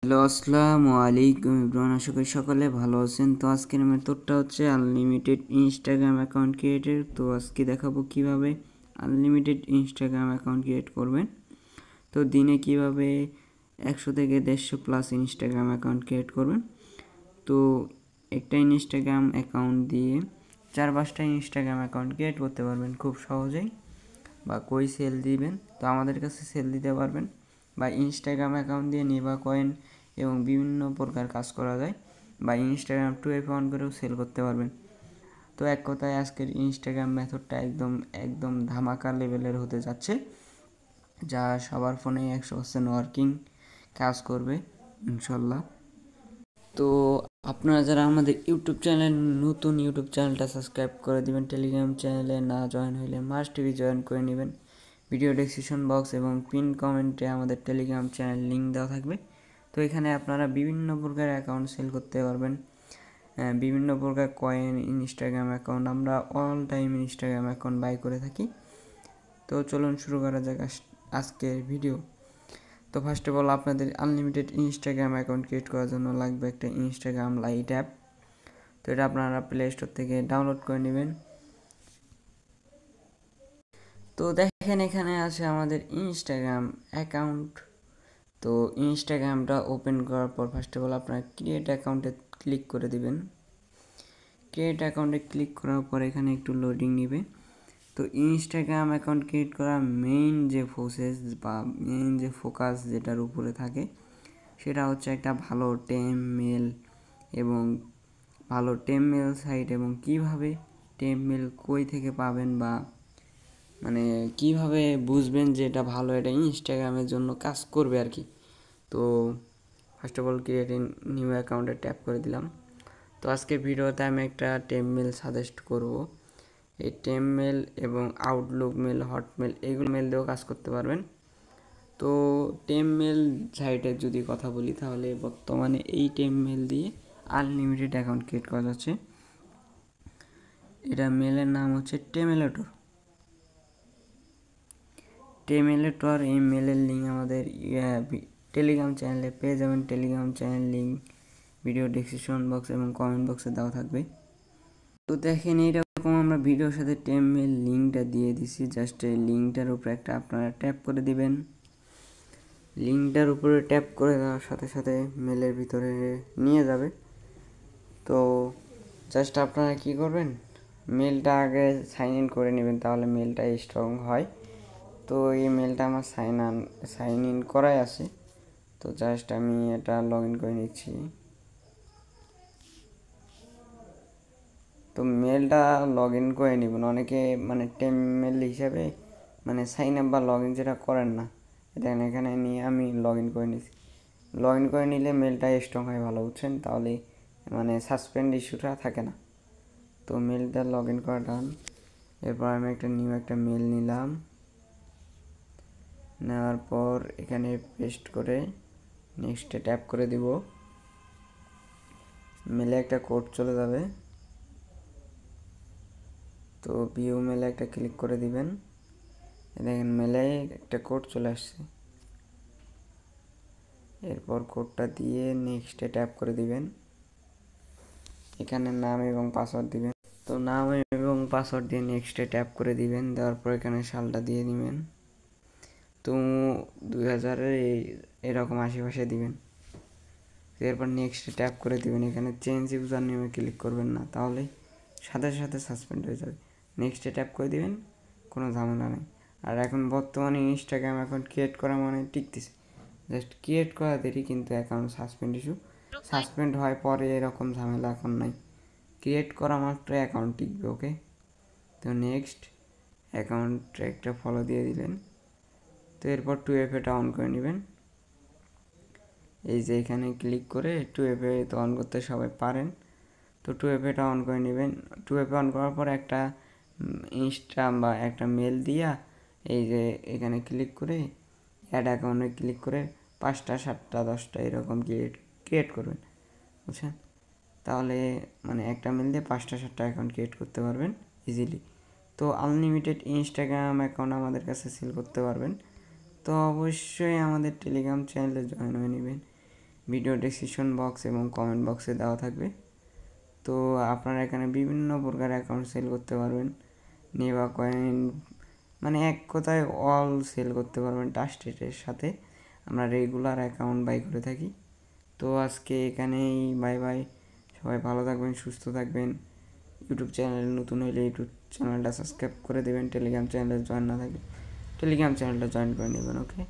Hello, আসসালামু আলাইকুম everyone. আশা করি সকলে ভালো আছেন। তো আজকের মেথডটা হচ্ছে আনলিমিটেড ইনস্টাগ্রাম অ্যাকাউন্ট ক্রিয়েটের। তো আজকে দেখাবো কিভাবে আনলিমিটেড ইনস্টাগ্রাম অ্যাকাউন্ট ক্রিয়েট করবেন। তো দিনে কিভাবে 100 থেকে 150 প্লাস ইনস্টাগ্রাম অ্যাকাউন্ট ক্রিয়েট করবেন। তো একটা ইনস্টাগ্রাম অ্যাকাউন্ট দিয়ে 4-5টা ইনস্টাগ্রাম অ্যাকাউন্ট ক্রিয়েট করতে পারবেন খুব সহজেই। বা কই সেল দিবেন, তো আমাদের কাছে সেল দিতে পারবেন, বা ইনস্টাগ্রাম অ্যাকাউন্ট দিয়ে নেবা কয়েন এবং বিভিন্ন প্রকার কাজ করা যায়, বা ইনস্টাগ্রাম টু এফ অন করেও সেল করতে পারবেন। তো এক কথায় আজকের ইনস্টাগ্রাম মেথডটা একদম ধামাকা লেভেলের হতে যাচ্ছে, যা সবার ফোনে 100% ওয়ার্কিং কাজ করবে ইনশাল্লাহ। তো আপনারা যারা আমাদের ইউটিউব চ্যানেল নতুন, ইউটিউব চ্যানেলটা সাবস্ক্রাইব করে দিবেন। টেলিগ্রাম চ্যানেলে না জয়েন হইলে মাস্ট বি জয়েন করে নেবেন। ভিডিও ডেসক্রিপশন বক্স এবং পিন কমেন্টে আমাদের টেলিগ্রাম চ্যানেল লিঙ্ক দেওয়া থাকবে। তো এখানে আপনারা বিভিন্ন প্রকার অ্যাকাউন্ট সেল করতে পারবেন, বিভিন্ন প্রকার কয়েন, ইনস্টাগ্রাম অ্যাকাউন্ট। আমরা all time Instagram account buy করে থাকি। তো চলুন শুরু করা যাক আজকের ভিডিও। তো ফার্স্ট অফ অল আপনাদের আনলিমিটেড ইনস্টাগ্রাম অ্যাকাউন্ট ক্রিয়েট করার জন্য লাগবে একটা ইনস্টাগ্রাম লাইট অ্যাপ। তো এটা আপনারা প্লে স্টোর থেকে ডাউনলোড করে নেবেন। তো দেখেন এখানে আছে আমাদের ইনস্টাগ্রাম অ্যাকাউন্ট। তো ইনস্টাগ্রামটা ওপেন করার পর ফার্স্ট অফ অল আপনারা ক্রিয়েট অ্যাকাউন্টে ক্লিক করে দিবেন। ক্রিয়েট অ্যাকাউন্টে ক্লিক করার পর এখানে একটু লোডিং নেবে। তো ইনস্টাগ্রাম অ্যাকাউন্ট ক্রিয়েট করা মেইন যে প্রসেস বা মেইন যে ফোকাস যেটার উপরে থাকে, সেটা হচ্ছে একটা ভালো টেমমেল এবং ভালো টেমমেল সাইট, এবং কিভাবে টেমমেল কই থেকে পাবেন, বা মানে কিভাবে বুঝবেন যে এটা ভালো, এটা ইনস্টাগ্রামের জন্য কাজ করবে আর কি। তো first of all create new অ্যাকাউন্টে ট্যাপ করে দিলাম। তো আজকের ভিডিওতে আমি একটা টেমমেল সাজেস্ট করব। এই টেমমেল এবং আউটলুক মেল, হটমেল, এগুলো মেল দিয়েও কাজ করতে পারবেন। তো টেমমেল সাইটের যদি কথা বলি, তাহলে বর্তমানে এই টেমমেল দিয়ে আনলিমিটেড অ্যাকাউন্ট ক্রিয়েট করা যাচ্ছে। এটা মেলের নাম হচ্ছে টেমেলেটর। এই মেলের লিঙ্ক আমাদের টেলিগ্রাম চ্যানেলে পেয়ে যাবেন। Telegram channel link video description box এবং কমেন্ট বক্সে দেওয়া থাকবে। তো দেখেন এইরকম আমরা ভিডিওর সাথে টেমমেল লিঙ্কটা দিয়ে দিছি। জাস্ট এই লিঙ্কটার উপরে একটা আপনারা ট্যাপ করে দিবেন। লিঙ্কটার উপরে ট্যাপ করে দেওয়ার সাথে সাথে মেলের ভিতরে নিয়ে যাবে। তো জাস্ট আপনারা কি করবেন, মেলটা আগে সাইন ইন করে নেবেন, তাহলে মেলটা স্ট্রং হয়। তো এই মেলটা আমার সাইন ইন করাই আছে। তো জাস্ট আমি এটা লগ ইন করে নিচ্ছি। তো মেলটা লগ ইন করে নেবেন। অনেকে মানে টেমমেল হিসাবে মানে সাইন আপ বা লগ ইন যেটা করেন না, দেখেন এখানে নিয়ে আমি লগ ইন করে নিচ্ছি। লগ ইন করে নিলে মেলটা স্ট্রং হয়, ভালো বুঝছেন, তাহলে মানে সাসপেন্ড ইস্যুটা থাকে না। তো মেলটা লগ ইন করা ডান। এরপর আমি একটা মেল নিলাম। নেওয়ার পর এখানে পেস্ট করে নেক্সটে ট্যাপ করে দিব। মেলে একটা কোড চলে যাবে। তো ভিউ মেলে একটা ক্লিক করে দিবেন। দেখেন মেলে একটা কোড চলে আসছে। এরপর কোডটা দিয়ে নেক্সটে ট্যাপ করে দিবেন। এখানে নাম এবং পাসওয়ার্ড দিবেন। তো নাম এবং পাসওয়ার্ড দিয়ে নেক্সটে ট্যাপ করে দিবেন। দেওয়ার পর এখানে সালটা দিয়ে দিবেন। তো 2000-এর এরকম আশেপাশে দিবেন। এরপর নেক্সটে ট্যাপ করে দিবেন। এখানে চেঞ্জ ইউজার নেমে ক্লিক করবেন না, তাহলে সাথে সাথে সাসপেন্ড হয়ে যাবে। নেক্সটে ট্যাপ করে দিবেন, কোনো ঝামেলা নেই। আর এখন বর্তমানে ইনস্টাগ্রাম অ্যাকাউন্ট ক্রিয়েট করা মানে টিকতেছে, জাস্ট ক্রিয়েট করা দেরি, কিন্তু অ্যাকাউন্ট সাসপেন্ড হয় পরে, এরকম ঝামেলা এখন নাই। ক্রিয়েট করা মাত্র অ্যাকাউন্ট টিকবে। ওকে, তো নেক্সট অ্যাকাউন্ট একটা ফলো দিয়ে দিলেন। তো এরপর 2FA অন করে নেবেন। এই যে এখানে ক্লিক করে 2FA তো অন করতে সবাই পারেন। তো 2FA অন করে নেবেন। 2FA অন করার পর একটা ইনস্টা বা একটা মেল দিয়া এই যে এখানে ক্লিক করে অ্যাড অ্যাকাউন্টে ক্লিক করে 5টা 7টা 10টা এরকম ক্রিয়েট করবেন, বুঝছেন। তাহলে মানে একটা মেল দিয়ে 5টা 7টা অ্যাকাউন্ট ক্রিয়েট করতে পারবেন ইজিলি। তো আনলিমিটেড ইনস্টাগ্রাম অ্যাকাউন্ট আমাদের কাছে সেল করতে পারবেন। তো অবশ্যই আমাদের টেলিগ্রাম চ্যানেলে জয়েন হয়ে নেবেন। ভিডিও ডেসক্রিপশন বক্স এবং কমেন্ট বক্সে দেওয়া থাকবে। তো আপনারা এখানে বিভিন্ন প্রকার অ্যাকাউন্ট সেল করতে পারবেন। নেভা কয়েন মানে এক কথায় অল সেল করতে পারবেন ট্রাস্টেডের সাথে। আমরা রেগুলার অ্যাকাউন্ট বাই করে থাকি। তো আজকে এখানেই বাই বাই। সবাই ভালো থাকবেন, সুস্থ থাকবেন। ইউটিউব চ্যানেল নতুন হলে ইউটিউব চ্যানেলটা সাবস্ক্রাইব করে দেবেন। টেলিগ্রাম চ্যানেলে জয়েন না থাকলে টেলিগ্রাম চ্যানেলটা জয়েন করে নেবেন। ওকে।